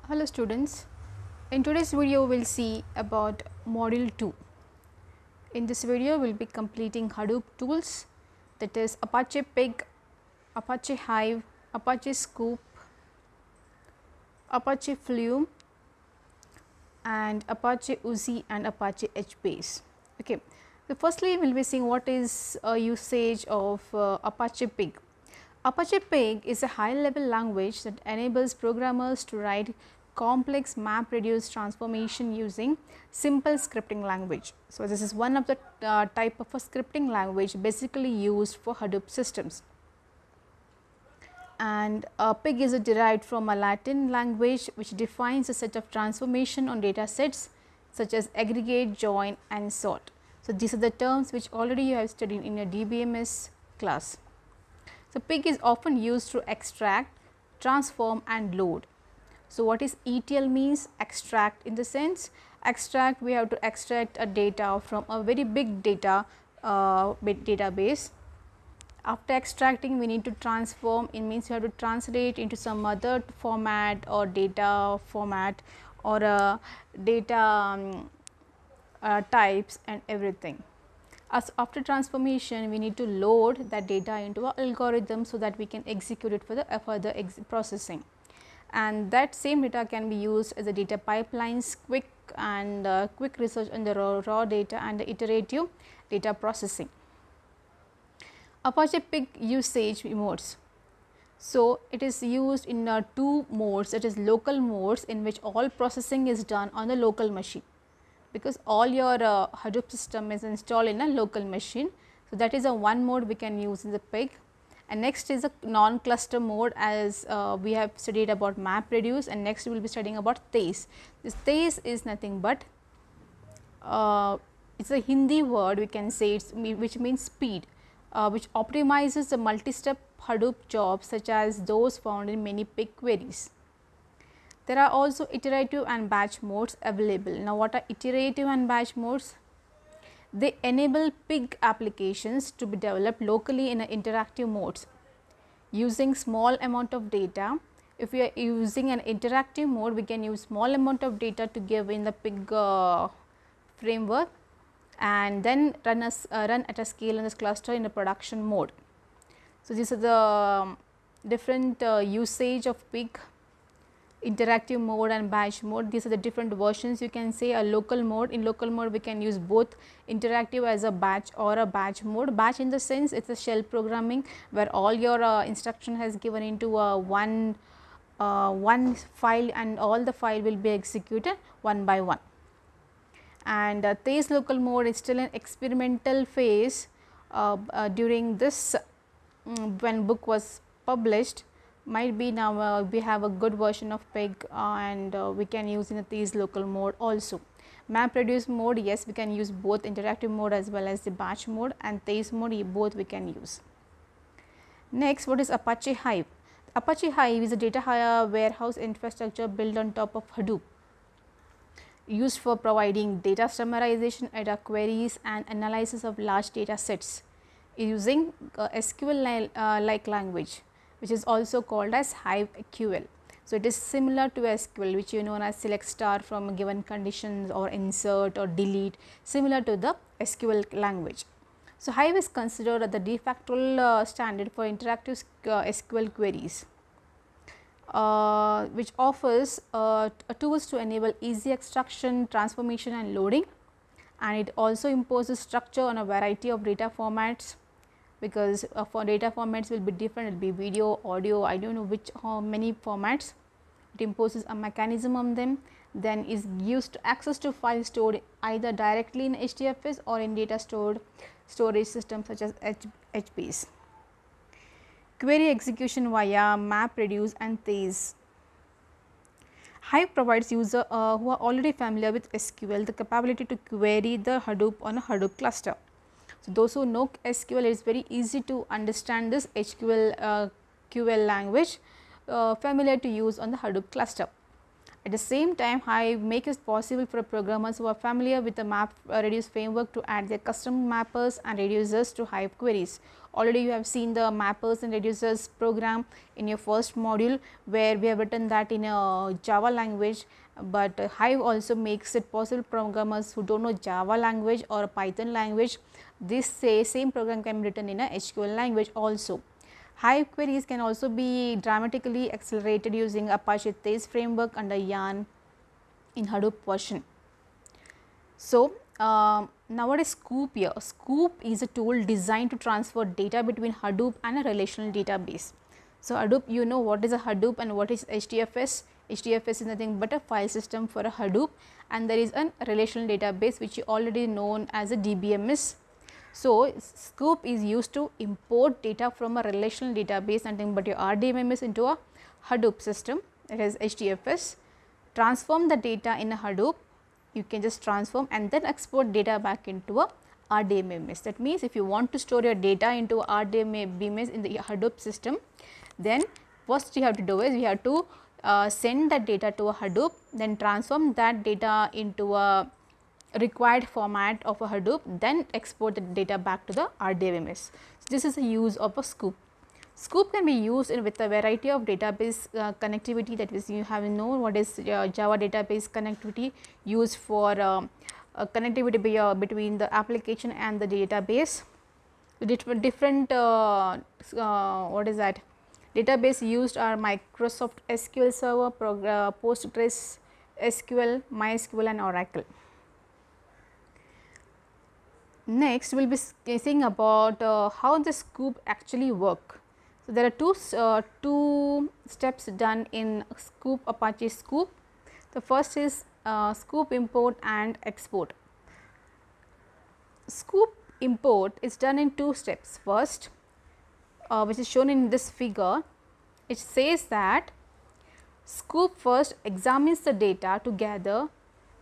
Hello students, in today's video we will see about module 2. In this video we will be completing Hadoop tools, that is Apache Pig, Apache Hive, Apache Scoop, Apache Flume and Apache Uzi and Apache HBase. Okay. So, firstly we will be seeing what is a usage of Apache Pig. Apache Pig is a high level language that enables programmers to write complex MapReduce transformation using simple scripting language. So, this is one of the type of a scripting language basically used for Hadoop systems. And Pig is derived from a Latin language which defines a set of transformation on data sets such as aggregate, join and sort. So, these are the terms which already you have studied in your DBMS class. So, Pig is often used to extract, transform and load. So, what is ETL means? Extract in the sense, extract we have to extract a data from a very big data database. After extracting we need to transform, it means you have to translate into some other format or data format or data types and everything. As after transformation we need to load that data into an algorithm so that we can execute it for the further processing, and that same data can be used as a data pipelines, quick research on the raw data and the iterative data processing. Apache Pig usage modes. So, it is used in two modes, it is local modes in which all processing is done on the local machine, because all your Hadoop system is installed in a local machine. So, that is a one mode we can use in the Pig, and next is a non-cluster mode, as we have studied about MapReduce, and next we will be studying about Teis. This Teis is nothing but it is a Hindi word, we can say it's which means speed, which optimizes the multi-step Hadoop jobs such as those found in many Pig queries. There are also iterative and batch modes available. Now, what are iterative and batch modes? They enable Pig applications to be developed locally in interactive modes using small amount of data. If we are using an interactive mode, we can use small amount of data to give in the Pig framework and then run at a scale in this cluster in the production mode. So, these are the different usage of Pig, interactive mode and batch mode. These are the different versions, you can say. A local mode, in local mode we can use both interactive as a batch or a batch mode. Batch in the sense it is a shell programming where all your instruction has given into one file and all the file will be executed one by one. And Teis local mode is still an experimental phase during this when book was published. Might be now we have a good version of Pig and we can use in the Teis local mode also. MapReduce mode, yes, we can use both interactive mode as well as the batch mode, and Teis mode both we can use. Next, what is Apache Hive? Apache Hive is a data warehouse infrastructure built on top of Hadoop, used for providing data summarization, data queries and analysis of large data sets using SQL like language, which is also called as HiveQL. So, it is similar to SQL, which you know as select star from given conditions or insert or delete, similar to the SQL language. So, Hive is considered the de facto standard for interactive SQL queries, which offers tools to enable easy extraction, transformation and loading, and it also imposes structure on a variety of data formats, because for data formats will be different, it will be video, audio, I do not know which many formats. It imposes a mechanism on them, then is used to access to files stored either directly in HDFS or in data storage systems such as HBase. Query execution via MapReduce and Teis. Hive provides user who are already familiar with SQL the capability to query the Hadoop on a Hadoop cluster. So, those who know SQL, it is very easy to understand this HQL QL language, familiar to use on the Hadoop cluster. At the same time, Hive makes it possible for programmers who are familiar with the MapReduce framework to add their custom mappers and reducers to Hive queries. already you have seen the mappers and reducers program in your first module, where we have written that in a Java language, but Hive also makes it possible programmers who do not know Java language or Python language, this same program can be written in a SQL language also. Hive queries can also be dramatically accelerated using Apache Tez framework under Yarn in Hadoop version. So, now what is Scoop here? Scoop is a tool designed to transfer data between Hadoop and a relational database. So, Hadoop, you know what is a Hadoop and what is HDFS. HDFS is nothing but a file system for a Hadoop, and there is a relational database which you already known as a DBMS. So, Scoop is used to import data from a relational database, nothing but your RDBMS, into a Hadoop system, that is HDFS. Transform the data in a Hadoop, you can just transform and then export data back into a RDBMS. That means, if you want to store your data into a RDBMS in the Hadoop system, then first you have to do is you have to send that data to a Hadoop, then transform that data into a required format of a Hadoop, then export the data back to the RDBMS. So, this is the use of a Scoop. Scoop can be used with a variety of database connectivity, that is, you have known what is Java database connectivity, used for connectivity between the application and the database. The different what is that database used are Microsoft SQL Server, Postgres SQL, MySQL and Oracle. Next, we will be seeing about how the Scoop actually work. So, there are two steps done in Scoop, Apache Scoop. The first is Scoop import and export. Scoop import is done in two steps. First, which is shown in this figure, it says that Scoop first examines the data to gather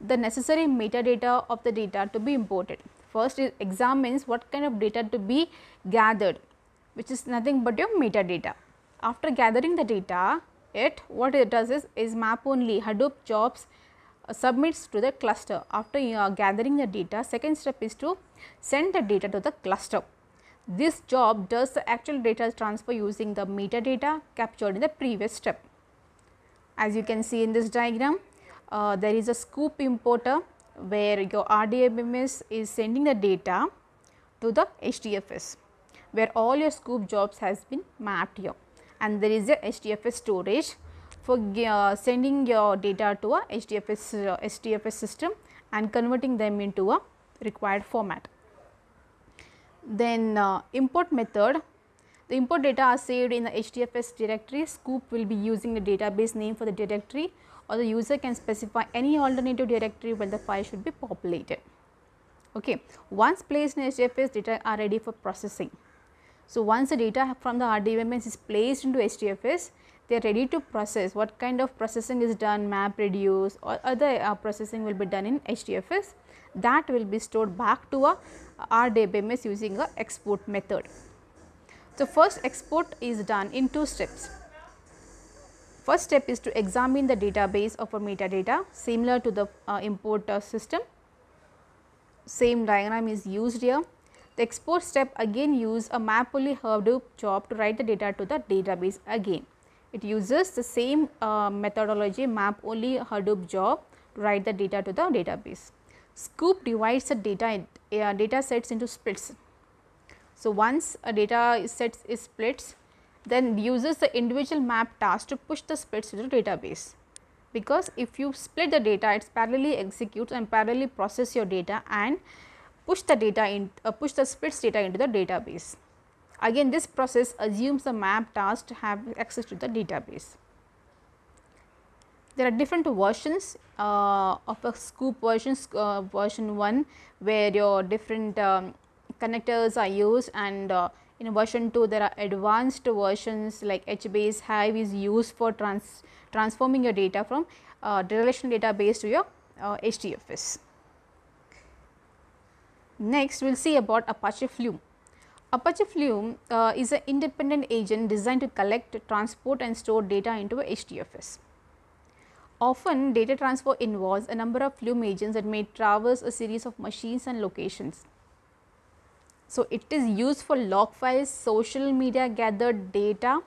the necessary metadata of the data to be imported. First, it examines what kind of data to be gathered, which is nothing but your metadata. After gathering the data, what it does is map only Hadoop jobs submits to the cluster. After gathering the data, second step is to send the data to the cluster. This job does the actual data transfer using the metadata captured in the previous step. As you can see in this diagram, there is a Scoop importer where your RDBMS is sending the data to the HDFS, where all your Scoop jobs has been mapped here, and there is a HDFS storage for sending your data to a HDFS system and converting them into a required format. Then import method, the import data are saved in the HDFS directory. Scoop will be using the database name for the directory, or the user can specify any alternative directory where the file should be populated. Okay. Once placed in HDFS, data are ready for processing. So, once the data from the RDBMS is placed into HDFS, they are ready to process. What kind of processing is done, map, reduce or other processing will be done in HDFS, that will be stored back to a RDBMS using a export method. So, first export is done in two steps. First step is to examine the database of a metadata similar to the import system. Same diagram is used here. The export step again use a map only Hadoop job to write the data to the database again. It uses the same methodology, map only Hadoop job to write the data to the database. Scoop divides the data sets into splits. So, once a data set is splits, then uses the individual map task to push the splits to the database, because if you split the data, it parallelly executes and parallelly process your data and push the data in push the splits data into the database. Again, this process assumes the map task to have access to the database. There are different versions of a Scoop versions, version 1 where your different connectors are used, and in version 2 there are advanced versions like HBase. Hive is used for transforming your data from the relational database to your HDFS. Next, we will see about Apache Flume. Apache Flume is an independent agent designed to collect, transport and store data into a HDFS. Often, data transfer involves a number of Flume agents that may traverse a series of machines and locations. So, it is used for log files, social media gathered data,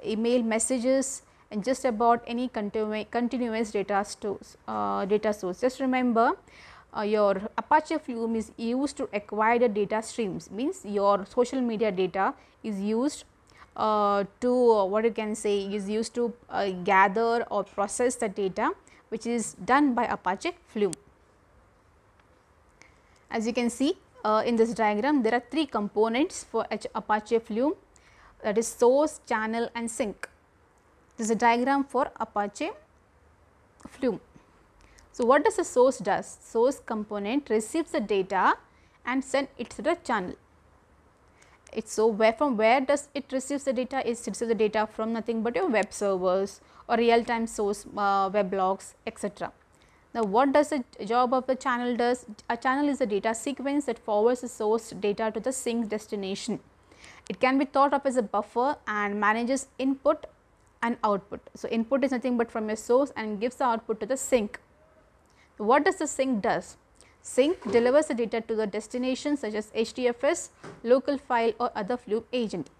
email messages, and just about any continuous data source. Just remember, your Apache Flume is used to acquire the data streams, means your social media data is used to what you can say is used to gather or process the data, which is done by Apache Flume. As you can see in this diagram, there are three components for Apache Flume, that is source, channel and sink. This is a diagram for Apache Flume. So, what does the source does? Source component receives the data and send it to the channel. So, from where does it receives the data? It receives the data from nothing but your web servers or real time source web logs, etc. Now, what does the job of the channel does? A channel is a data sequence that forwards the source data to the sink destination. It can be thought of as a buffer and manages input and output. So, input is nothing but from your source and gives the output to the sink. What does the sink does? Sink delivers the data to the destination such as HDFS, local file or other Flume agent.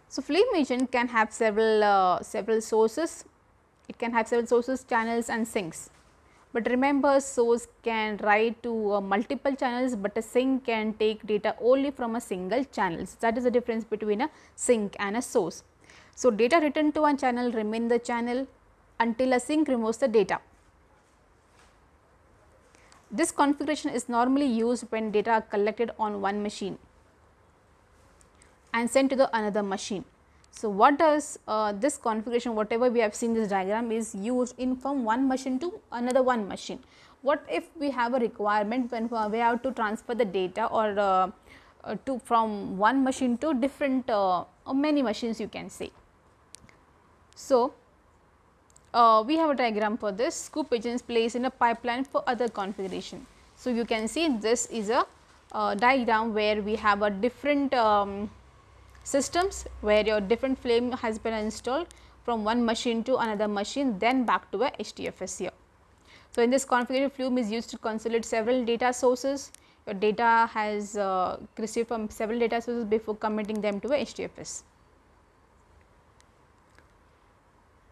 So, Flume agent can have several sources. It can have several sources, channels and sinks. But remember, source can write to multiple channels, but a sink can take data only from a single channel. So, that is the difference between a sink and a source. So, data written to one channel remain the channel until a sink removes the data. This configuration is normally used when data are collected on one machine and sent to the another machine. So, what does this configuration, whatever we have seen this diagram, is used in from one machine to another one machine. What if we have a requirement when we have to transfer the data or from one machine to different or many machines, you can say. So, we have a diagram for this. Scoop agents placed in a pipeline for other configuration. So, you can see this is a diagram where we have a different systems where your different Flume has been installed from one machine to another machine, then back to a HDFS here. So, in this configuration, Flume is used to consolidate several data sources. Your data has received from several data sources before committing them to a HDFS.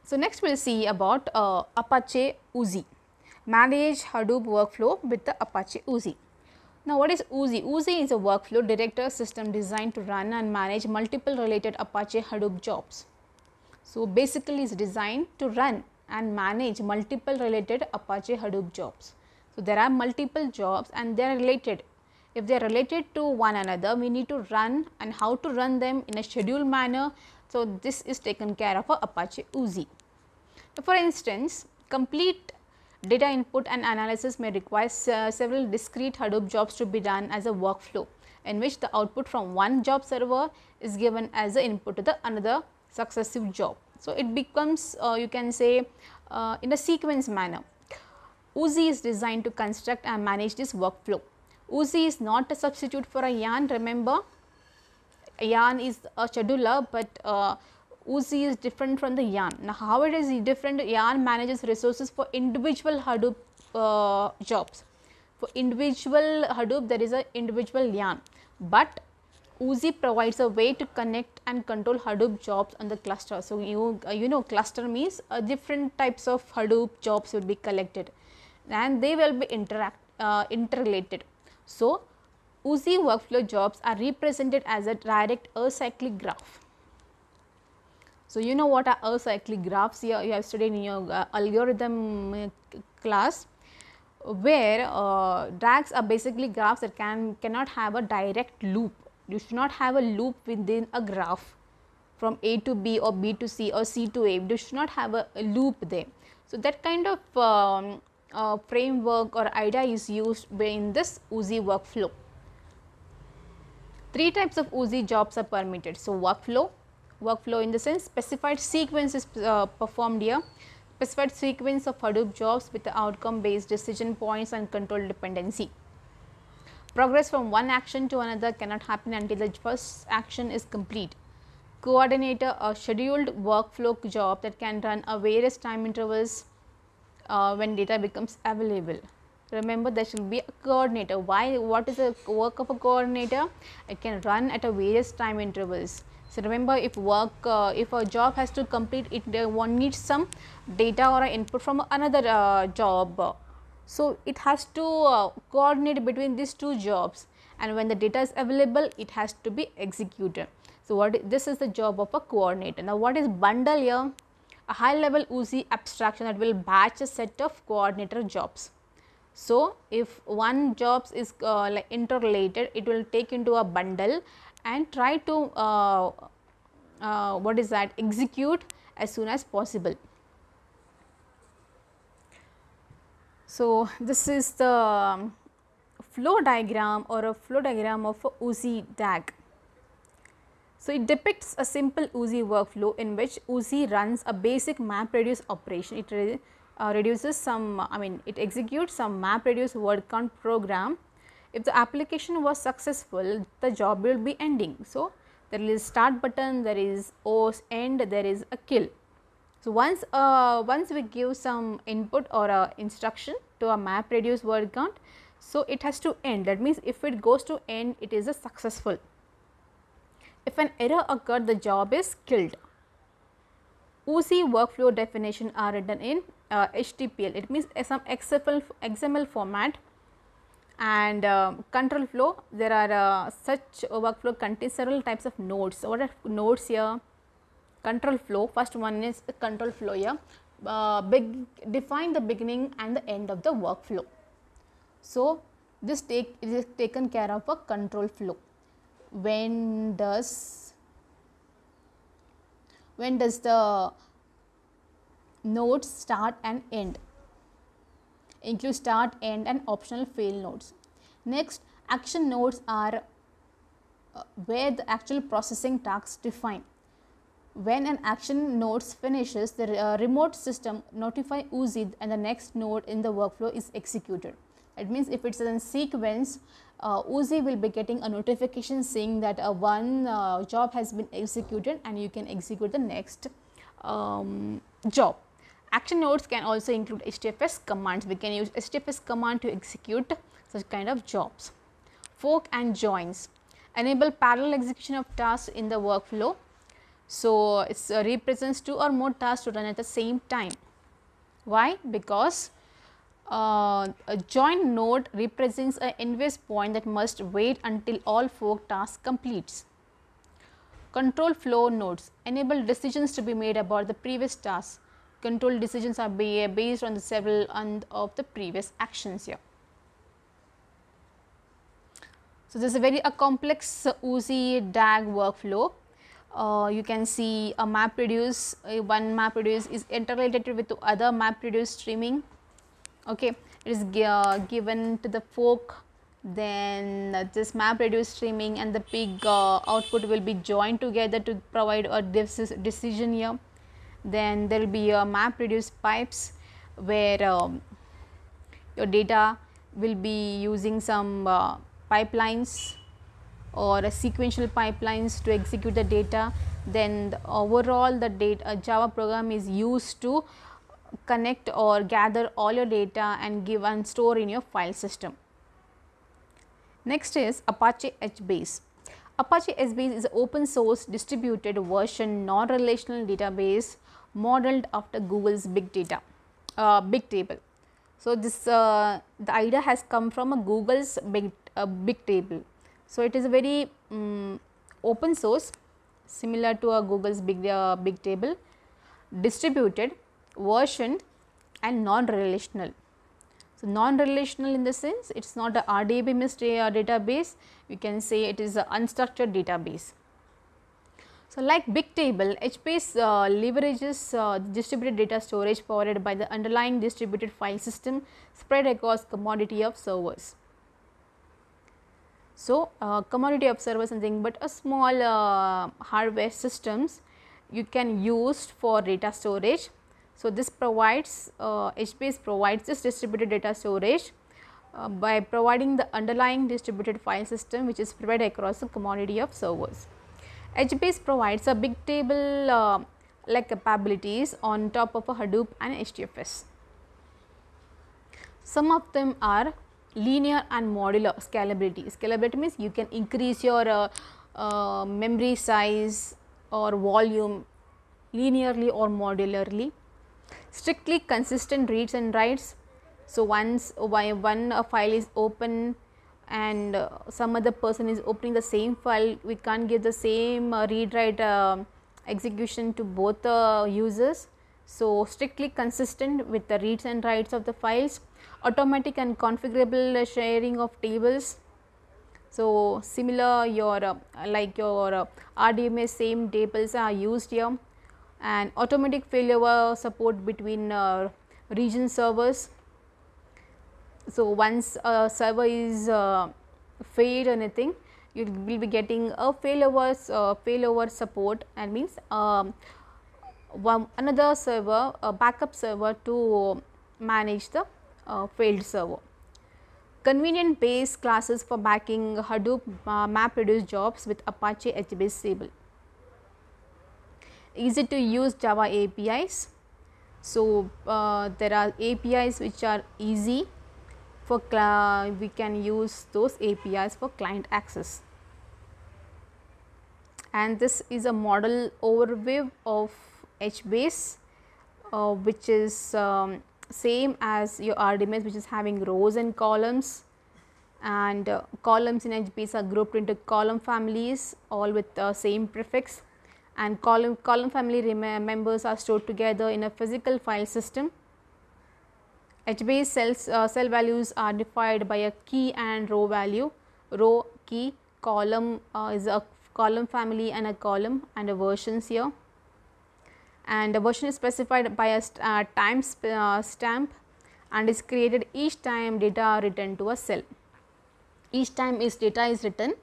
So, next we will see about Apache Oozie, manage Hadoop workflow with the Apache Oozie. Now, what is Oozie? Oozie is a workflow director system designed to run and manage multiple related Apache Hadoop jobs. So, basically it is designed to run and manage multiple related Apache Hadoop jobs. So, there are multiple jobs and they are related. If they are related to one another, we need to run and how to run them in a scheduled manner. So, this is taken care of Apache Oozie. So, for instance, complete data input and analysis may require several discrete Hadoop jobs to be done as a workflow, in which the output from one job server is given as the input to the another successive job. So, it becomes you can say in a sequence manner. Oozie is designed to construct and manage this workflow. Oozie is not a substitute for a yarn. Remember, yarn is a scheduler, but Oozie is different from the yarn. Now, how it is different? Yarn manages resources for individual Hadoop jobs. For individual Hadoop, there is a individual yarn, but Oozie provides a way to connect and control Hadoop jobs on the cluster. So, you know cluster means different types of Hadoop jobs will be collected and they will be interrelated. So, Oozie workflow jobs are represented as a direct acyclic graph. So, you know what are acyclic graphs? Here you have studied in your algorithm class, where DAGs are basically graphs that cannot have a direct loop. You should not have a loop within a graph from A to B or B to C or C to A. You should not have a loop there. So, that kind of framework or idea is used in this Oozie workflow. Three types of Oozie jobs are permitted. So, workflow in the sense specified sequence is performed here, specified sequence of Hadoop jobs with the outcome based decision points and control dependency. Progress from one action to another cannot happen until the first action is complete. Coordinator, a scheduled workflow job that can run at various time intervals when data becomes available. remember there should be a coordinator. Why? What is the work of a coordinator? It can run at a various time intervals. So, remember if if a job has to complete it, one needs some data or input from another job. So, it has to coordinate between these two jobs, and when the data is available it has to be executed. So, this is the job of a coordinator. Now, what is bundle here? A high level UZ abstraction that will batch a set of coordinator jobs. So, if one job is like interrelated, it will take into a bundle and try to what is that, execute as soon as possible. So, this is the flow diagram or a flow diagram of a UZ DAG. So, it depicts a simple UZ workflow in which UZ runs a basic map reduce operation. It reduces some, it executes some map reduce word count program. If the application was successful, the job will be ending. So, there is start button, there is end, there is a kill. So, once we give some input or a instruction to a map reduce word count, so it has to end. That means, if it goes to end, it is a successful. If an error occurred, the job is killed. UZ workflow definition are written in HTML. It means some XML format, and control flow. There are such workflow contains several types of nodes. So, what are nodes here? Control flow. First one is the control flow here. Define the beginning and the end of the workflow. So, this is taken care of a control flow. When does the nodes start and end? Include start, end and optional fail nodes. Next, action nodes are where the actual processing tasks define. When an action node finishes, the remote system notify UZ and the next node in the workflow is executed. It means, if it is in sequence, UZ will be getting a notification saying that one job has been executed and you can execute the next job. Action nodes can also include HTFS commands. We can use HTFS command to execute such kind of jobs. Fork and joins enable parallel execution of tasks in the workflow. So, it represents two or more tasks to run at the same time. Why? Because a join node represents an inverse point that must wait until all fork tasks completes. Control flow nodes enable decisions to be made about the previous task. Control decisions are based on the several of the previous actions here. So, this is a very complex UZ DAG workflow. You can see a map reduce, one map reduce is interrelated with the other map reduce streaming. Okay, it is given to the fork, then this map reduce streaming and the pig output will be joined together to provide a decision here. Then there will be a map reduce pipes where your data will be using some pipelines or a sequential pipelines to execute the data. Then overall the data Java program is used to connect or gather all your data and give and store in your file system. Next is Apache HBase. Apache HBase is an open source distributed version non-relational database modeled after Google's Big Table. So, this the idea has come from a Google's Big Table. So, it is a very open source similar to a Google's Big Table, distributed, version and non-relational. So, non-relational in the sense it is not a RDBMS database, you can say it is an unstructured database. So, like Big Table, HBase leverages distributed data storage powered by the underlying distributed file system spread across commodity of servers. So, commodity of servers is nothing but a small hardware systems you can use for data storage. So, this provides HBase provides this distributed data storage by providing the underlying distributed file system which is spread across the commodity of servers. HBase provides a Big Table like capabilities on top of a Hadoop and HDFS. Some of them are linear and modular scalability. Scalability means you can increase your memory size or volume linearly or modularly. Strictly consistent reads and writes. So, once one file is open and some other person is opening the same file, we can't give the same read write execution to both the users. So, strictly consistent with the reads and writes of the files. Automatic and configurable sharing of tables. So, similar your like your RDMA same tables are used here, and automatic failover support between region servers. So, once a server is failed or anything, you will be getting a failover support, and means another server, a backup server to manage the failed server. Convenient base classes for backing Hadoop MapReduce jobs with Apache HBase Stable. Easy to use Java APIs. So, there are APIs which are easy for we can use those APIs for client access. And this is a model overview of HBase, which is same as your RDMA, which is having rows and columns, and columns in HBase are grouped into column families all with the same prefix, and column family members are stored together in a physical file system. HBase cell values are defined by a key and row value. Row, key, column is a column family and a column, and a versions here, and the version is specified by a time stamp and is created each time data are written to a cell. Each time data is written,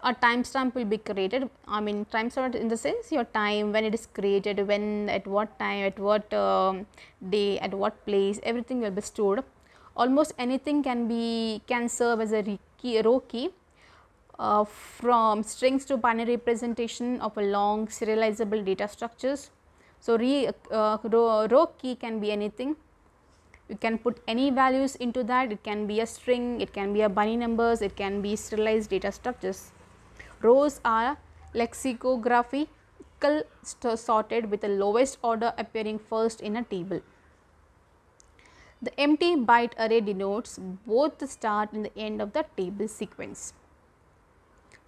a timestamp will be created. I mean, timestamp in the sense your time when it is created, when, at what time, at what day, at what place, everything will be stored. Almost anything can serve as a row key, from strings to binary representation of a long serializable data structures. So, row key can be anything. You can put any values into that. It can be a string, it can be a binary numbers, it can be serialized data structures. Rows are lexicographical sorted with the lowest order appearing first in a table. The empty byte array denotes both the start and the end of the table sequence.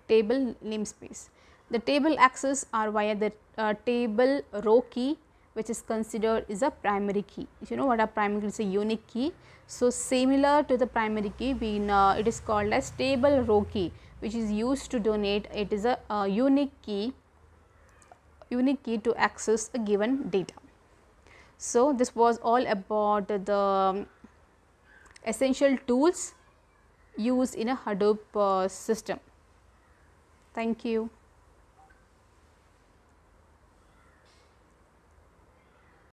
Table namespace. The table access are via the table row key, which is considered is a primary key. If you know what a primary key is, a unique key. So, similar to the primary key, it is called as table row key, which is used to donate. It is a unique key to access a given data. So, this was all about the essential tools used in a Hadoop system. Thank you.